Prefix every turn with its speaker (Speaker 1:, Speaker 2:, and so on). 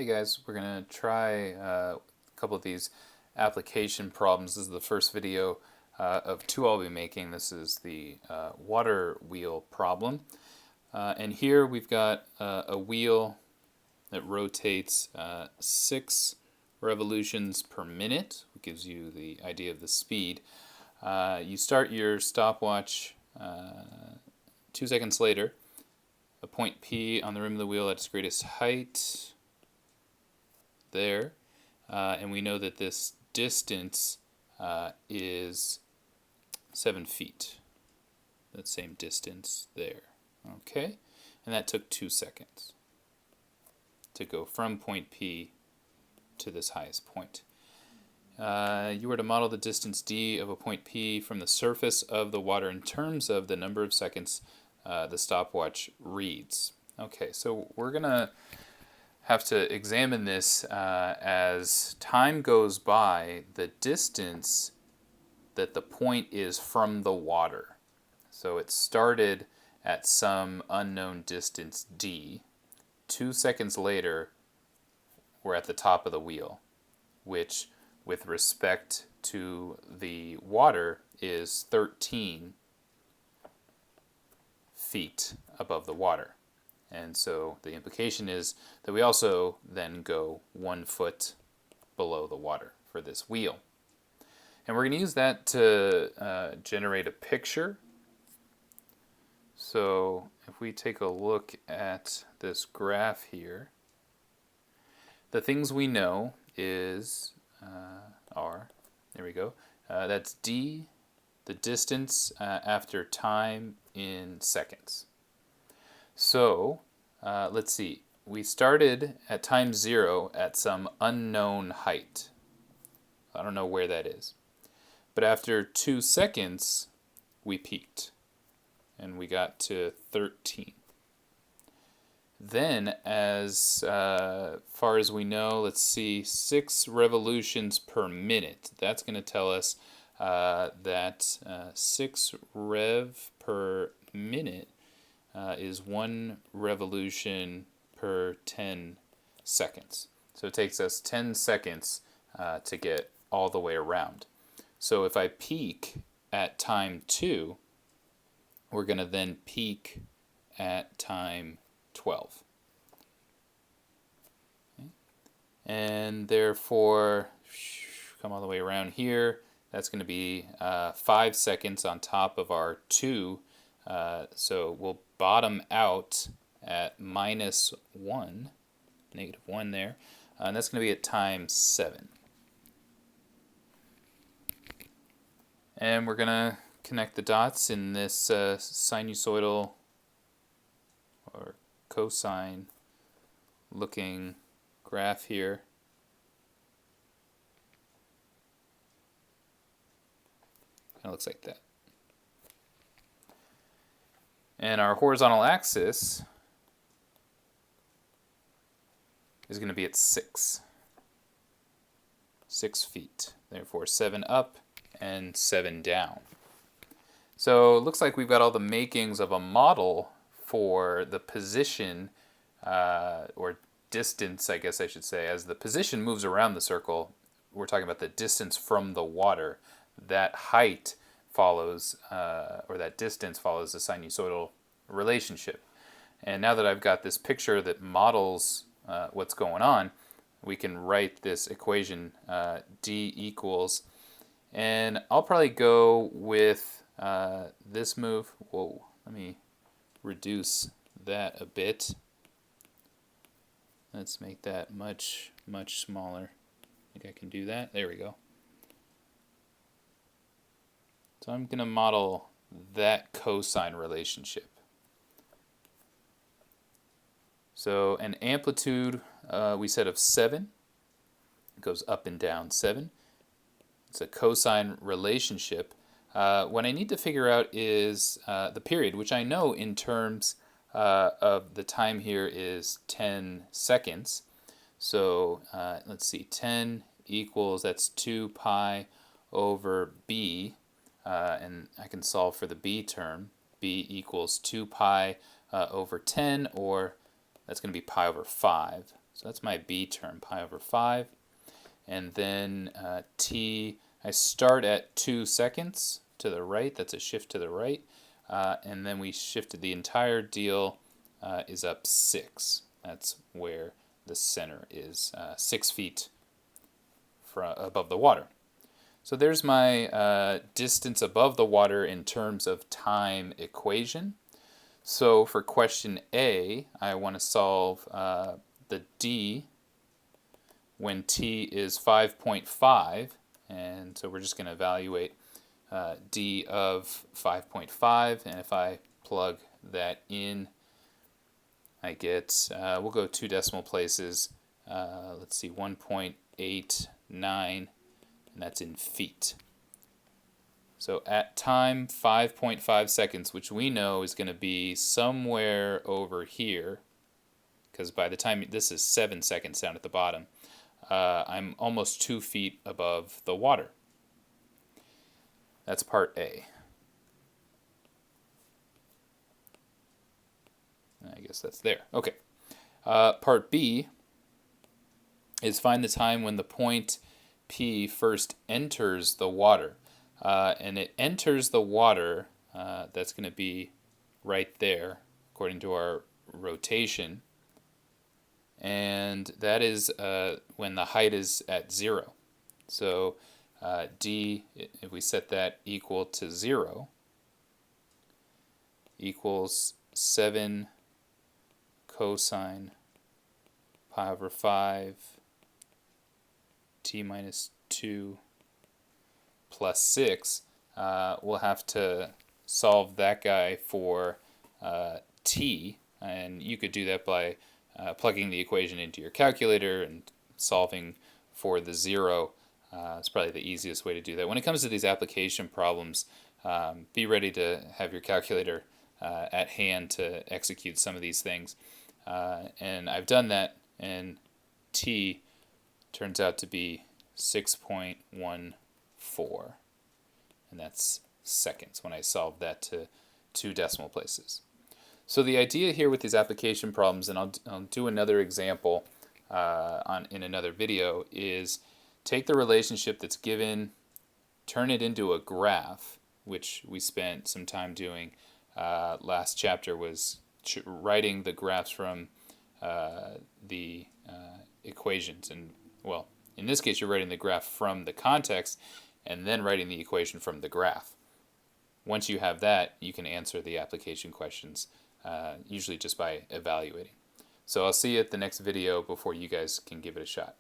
Speaker 1: Hey guys, we're going to try a couple of these application problems. This is the first video of two I'll be making. This is the water wheel problem. And here we've got a wheel that rotates 6 revolutions per minute, which gives you the idea of the speed. You start your stopwatch 2 seconds later. A point P on the rim of the wheel at its greatest height. There, and we know that this distance is 7 feet. That same distance there. Okay, and that took 2 seconds to go from point P to this highest point. You were to model the distance d of a point P from the surface of the water in terms of the number of seconds the stopwatch reads. Okay, so we're going to have to examine this as time goes by, the distance that the point is from the water. So it started at some unknown distance d. 2 seconds later, we're at the top of the wheel, which with respect to the water is 13 feet above the water. And so the implication is that we also then go 1 foot below the water for this wheel. And we're going to use that to generate a picture. So if we take a look at this graph here, the things we know is there we go, that's d, the distance after time in seconds. So, let's see. We started at time 0 at some unknown height. I don't know where that is. But after 2 seconds, we peaked. And we got to 13. Then, as far as we know, let's see, 6 revolutions per minute. That's going to tell us that 6 rev per minute is 1 revolution per 10 seconds. So it takes us 10 seconds to get all the way around. So if I peak at time 2, we're going to then peak at time 12. Okay. And therefore, come all the way around here, that's going to be 5 seconds on top of our 2. So we'll bottom out at -1, -1 there, and that's going to be at time 7. And we're going to connect the dots in this sinusoidal or cosine looking graph here. Kind of looks like that. And our horizontal axis is going to be at 6 feet. Therefore 7 up and 7 down. So it looks like we've got all the makings of a model for the position or distance, I guess I should say. As the position moves around the circle, we're talking about the distance from the water. That height follows, or that distance follows the sinusoidal relationship. And now that I've got this picture that models what's going on, we can write this equation d equals, and I'll probably go with this move. Whoa, let me reduce that a bit. Let's make that much smaller. I think I can do that. There we go. So I'm going to model that cosine relationship. So an amplitude we said of 7. It goes up and down 7. It's a cosine relationship. What I need to figure out is the period, which I know in terms of the time here is 10 seconds. So let's see, 10 equals, that's 2 pi over b. And I can solve for the b term. B equals 2 pi over 10, or that's going to be pi over 5. So that's my b term, pi over 5. And then t, I start at 2 seconds to the right. That's a shift to the right. And then we shifted the entire deal is up 6. That's where the center is, 6 feet above the water. So there's my distance above the water in terms of time equation. So for question A, I want to solve the d when t is 5.5, and so we're just going to evaluate d of 5.5, and if I plug that in, I get, we'll go 2 decimal places, let's see, 1.89, and that's in feet. So at time 5.5 seconds, which we know is going to be somewhere over here, because by the time, this is 7 seconds down at the bottom, I'm almost 2 feet above the water. That's part A. I guess that's there. Okay. Part B is find the time when the point P first enters the water. And it enters the water, that's going to be right there, according to our rotation. And that is when the height is at 0. So d, if we set that equal to 0, equals 7 cosine pi over 5 t minus 2 plus 6. We'll have to solve that guy for t, and you could do that by plugging the equation into your calculator and solving for the 0. It's probably the easiest way to do that. When it comes to these application problems, be ready to have your calculator at hand to execute some of these things. And I've done that, and t turns out to be 6.14, and that's seconds when I solve that to 2 decimal places. So the idea here with these application problems, and I'll do another example in another video, is take the relationship that's given, turn it into a graph, which we spent some time doing. Last chapter was writing the graphs from the equations, and well, in this case you're writing the graph from the context and then writing the equation from the graph. Once you have that, you can answer the application questions, usually just by evaluating. So I'll see you at the next video before you guys can give it a shot.